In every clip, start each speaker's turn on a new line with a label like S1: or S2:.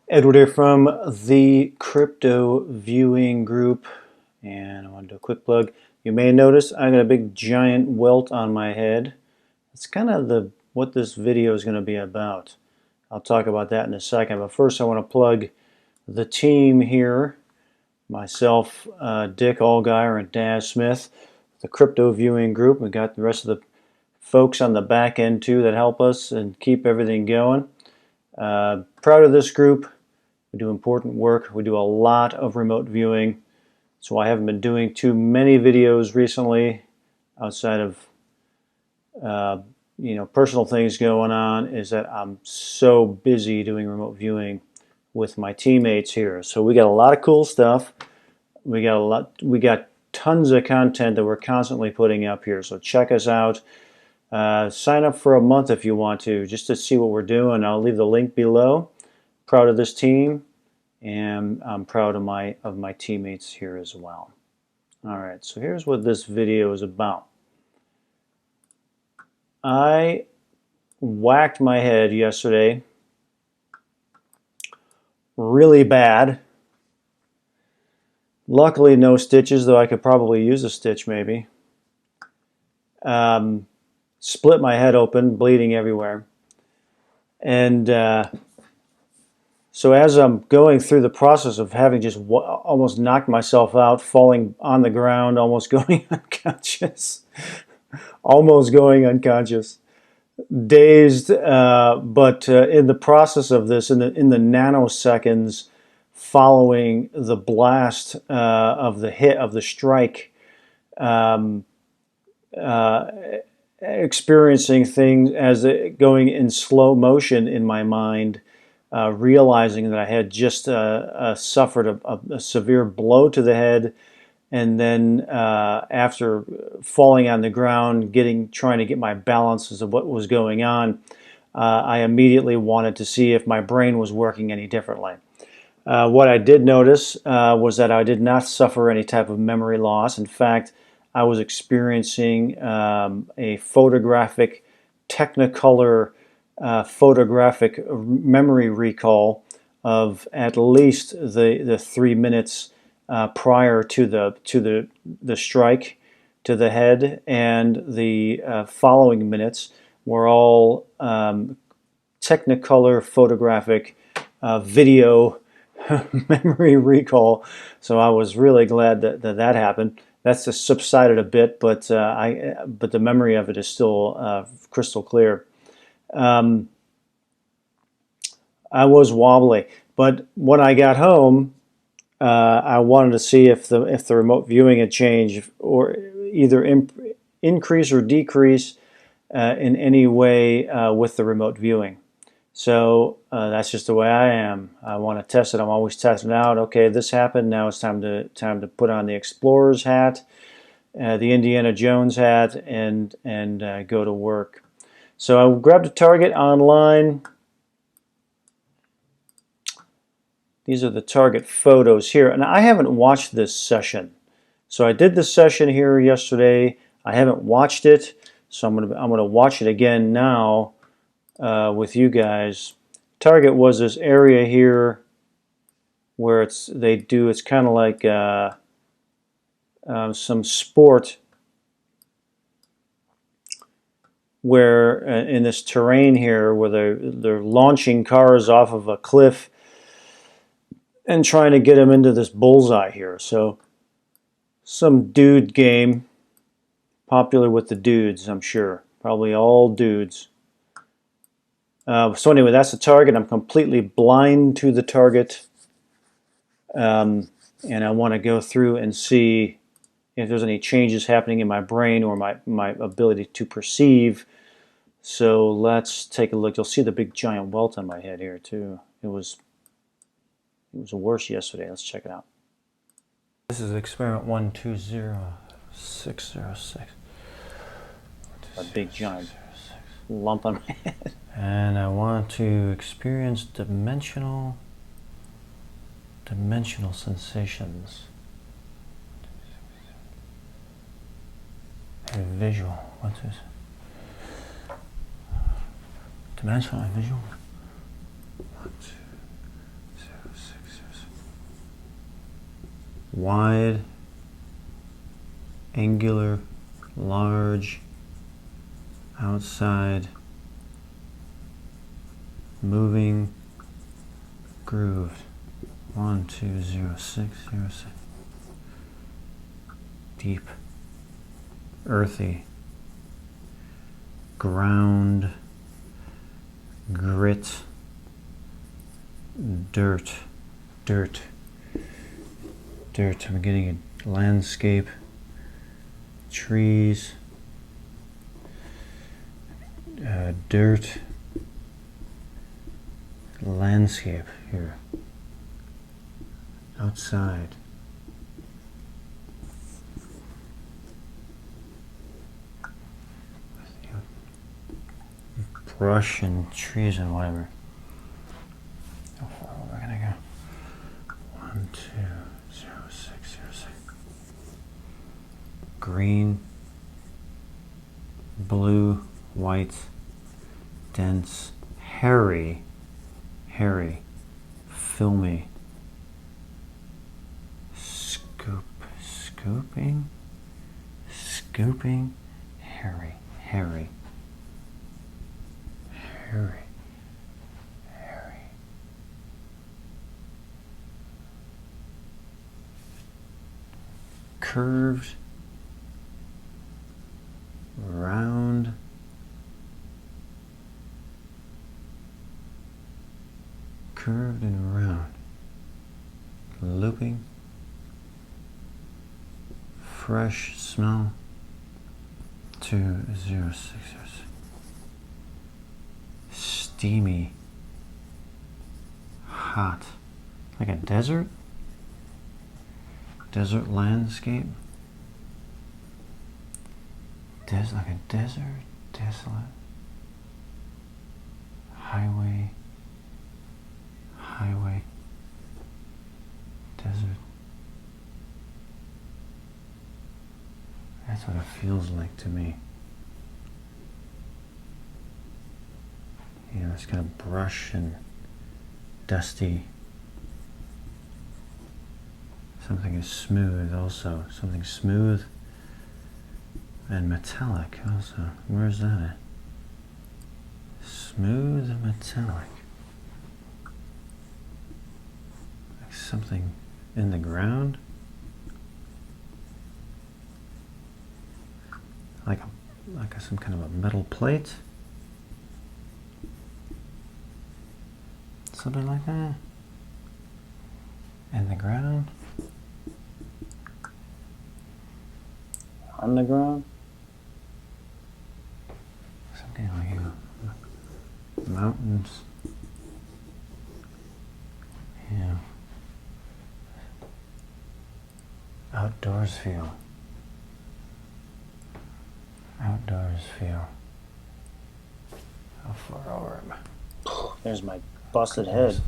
S1: Edward here from the Crypto Viewing Group, and I want to do a quick plug. You may notice I got a big giant welt on my head. It's kind of what this video is going to be about. I'll talk about that in a second, but first I want to plug the team here. Myself, Dick Allgaier, and Daz Smith, the Crypto Viewing Group. We got the rest of the folks on the back end too that help us and keep everything going. Proud of this group. We do important work. We do a lot of remote viewing. So I haven't been doing too many videos recently outside of personal things going on, is that I'm so busy doing remote viewing with my teammates here. So we got a lot of cool stuff. We got tons of content that we're constantly putting up here. So check us out. Sign up for a month if you want to, just to see what we're doing. I'll leave the link below. Proud of this team, and I'm proud of my teammates here as well. All right, so here's what this video is about. I whacked my head yesterday really bad. Luckily, no stitches, though I could probably use a stitch maybe. Split my head open, bleeding everywhere. And so as I'm going through the process of having just almost knocked myself out, falling on the ground, almost going unconscious, dazed, but in the process of this, in the nanoseconds following the blast of the hit of the strike, experiencing things as going in slow motion in my mind, realizing that I had just suffered a severe blow to the head, and then after falling on the ground, trying to get my balance as of what was going on, I immediately wanted to see if my brain was working any differently. What I did notice was that I did not suffer any type of memory loss. In fact, I was experiencing a photographic Technicolor photographic memory recall of at least the 3 minutes prior to the strike to the head, and the following minutes were all Technicolor photographic video memory recall. So I was really glad that happened. That's just subsided a bit, but the memory of it is still crystal clear. I was wobbly, but when I got home, I wanted to see if the remote viewing had changed, or either increase or decrease in any way with the remote viewing. So that's just the way I am. I want to test it. I'm always testing out. Okay, this happened. Now it's time to put on the explorer's hat, the Indiana Jones hat, and go to work. So I grabbed a target online. These are the target photos here, and I haven't watched this session. So I did this session here yesterday. I haven't watched it, so I'm gonna watch it again now with you guys. Target was this area here where it's kind of like some sport, where in this terrain here where they're launching cars off of a cliff and trying to get them into this bullseye here. So some dude game, popular with the dudes, I'm sure. Probably all dudes. So anyway, that's the target. I'm completely blind to the target. And I want to go through and see if there's any changes happening in my brain or my ability to perceive. So let's take a look. You'll see the big giant welt on my head here too. It was worse yesterday. Let's check it out. This is experiment 120606. A big giant lump on my head. And I want to experience dimensional sensations. A visual. What's this? Dimensional and visual. 1, 2. wide, angular, large, outside, moving, grooved. 1, 2, 0, 6, 0, 6. Deep, earthy, ground, grit, dirt, dirt, dirt. I'm getting a landscape, trees, dirt, landscape here, outside. Brush and trees and whatever. How far are we gonna go? 1, 2, 0, 6, 0, 6. Green, blue, white, dense, hairy, hairy, filmy, scooping, hairy, hairy, hairy, hairy. Curved, round, curved and round, looping, fresh smell. 2, 0, 6, 0, 6. Steamy, hot, like a desert landscape, like a desert, desolate, highway, desert. That's what it feels like to me. You know, it's kind of brush and dusty. Something is smooth also. Something smooth and metallic also. Where's that at? Smooth and metallic. Like something in the ground. Like some kind of a metal plate. Something like that. In the ground. On the ground. Something like mountains. Yeah. Outdoors feel. Outdoors feel. How far over am I?
S2: There's my busted head.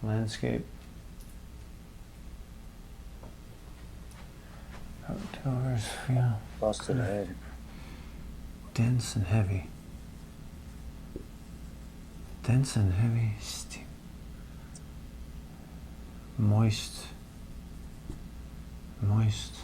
S1: Landscape. Outdoors feel.
S2: Busted head.
S1: Dense and heavy. Dense and heavy. Moist. Moist.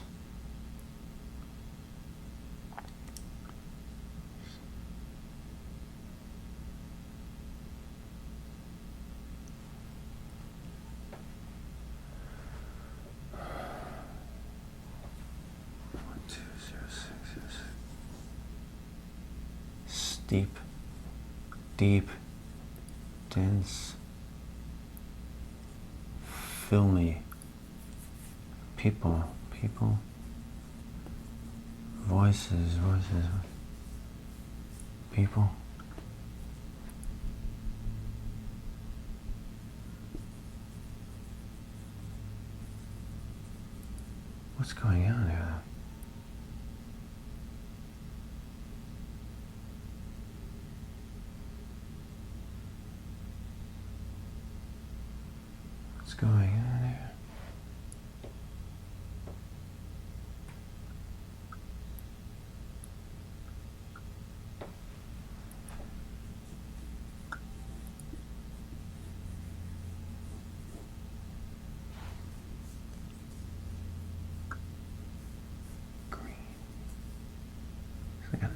S1: Deep, deep, dense, filmy, people, voices, people. What's going on here? What's going on here?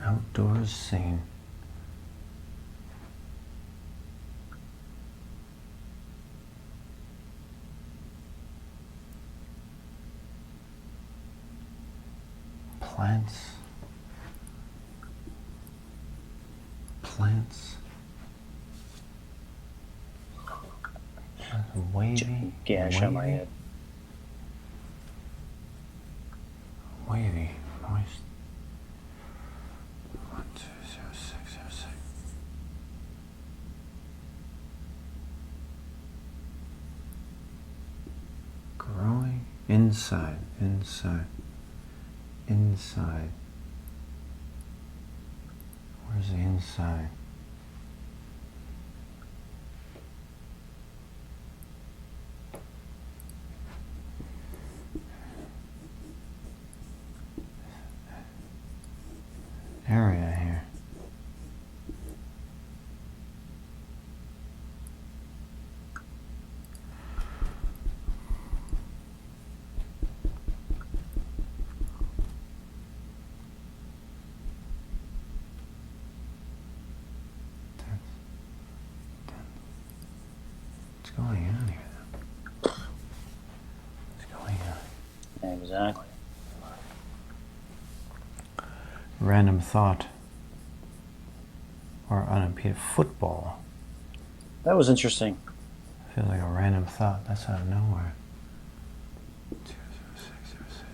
S1: outdoors scene. Plants. Wavy.
S2: Gash on my head.
S1: Wavy. Moist. 120606. Growing inside. Where's the inside? Area here. What's going on here then? What's going on?
S2: Exactly.
S1: Random thought. Or unimpeded football.
S2: That was interesting.
S1: Feels like a random thought. That's out of nowhere. 20606.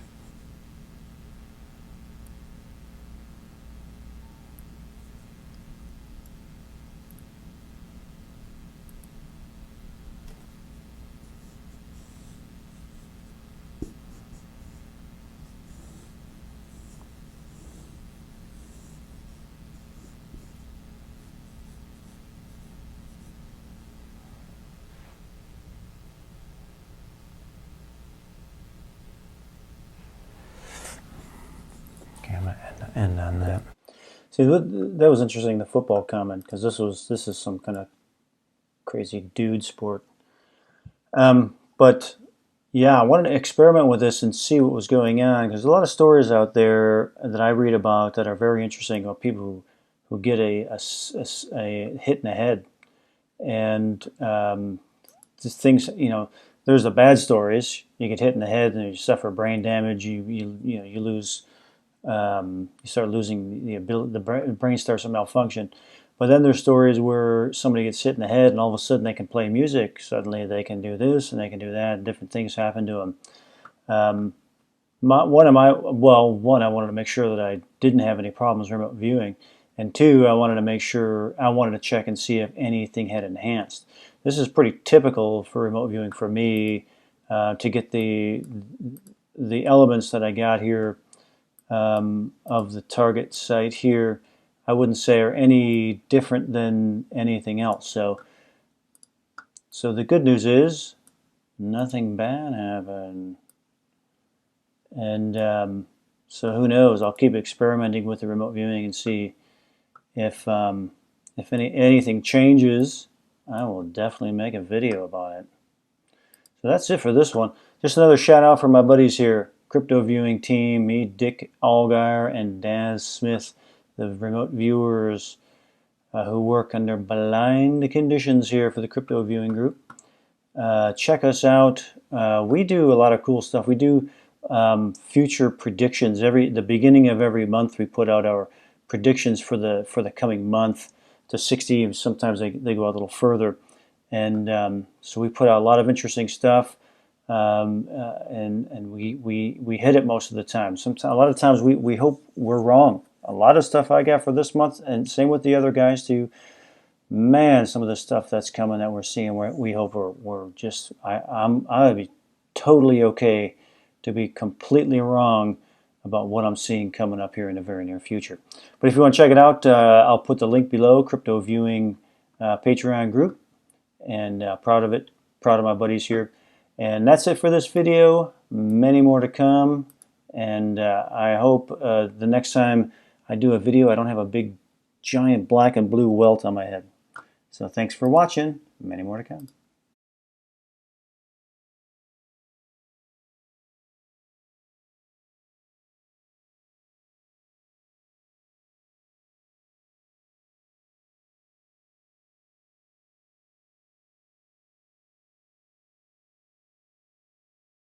S1: Okay, I'm gonna end on that.
S2: See, that was interesting, the football comment, because this is some kind of crazy dude sport. But yeah, I wanted to experiment with this and see what was going on, because there's a lot of stories out there that I read about that are very interesting about people who get a hit in the head, and just things, there's the bad stories. You get hit in the head and you suffer brain damage. You lose. You start losing the ability. The brain starts to malfunction. But then there's stories where somebody gets hit in the head and all of a sudden they can play music. Suddenly they can do this and they can do that. And different things happen to them. One, I wanted to make sure that I didn't have any problems with remote viewing, and two, I wanted to check and see if anything had enhanced. This is pretty typical for remote viewing for me, to get the elements that I got here, of the target site here. I wouldn't say are any different than anything else. So the good news is nothing bad happened. And so who knows? I'll keep experimenting with the remote viewing and see if anything changes. I will definitely make a video about it. So that's it for this one. Just another shout out for my buddies here, Crypto Viewing Team, me, Dick Allgaier, and Daz Smith, the remote viewers who work under blind conditions here for the Crypto Viewing Group. Check us out. We do a lot of cool stuff. We do future predictions. The beginning of every month we put out our predictions for the coming month to 60. Sometimes they go out a little further, and so we put out a lot of interesting stuff, and we hit it most of the time. Sometimes, a lot of times we hope we're wrong. A lot of stuff I got for this month, and same with the other guys too. Man, some of the stuff that's coming that we're seeing, we hope we're just. I'd be totally okay to be completely wrong about what I'm seeing coming up here in the very near future. But if you want to check it out, I'll put the link below, Crypto Viewing Patreon group, and proud of it, proud of my buddies here. And that's it for this video. Many more to come, and I hope the next time I do a video, I don't have a big, giant black and blue welt on my head. So thanks for watching. Many more to come.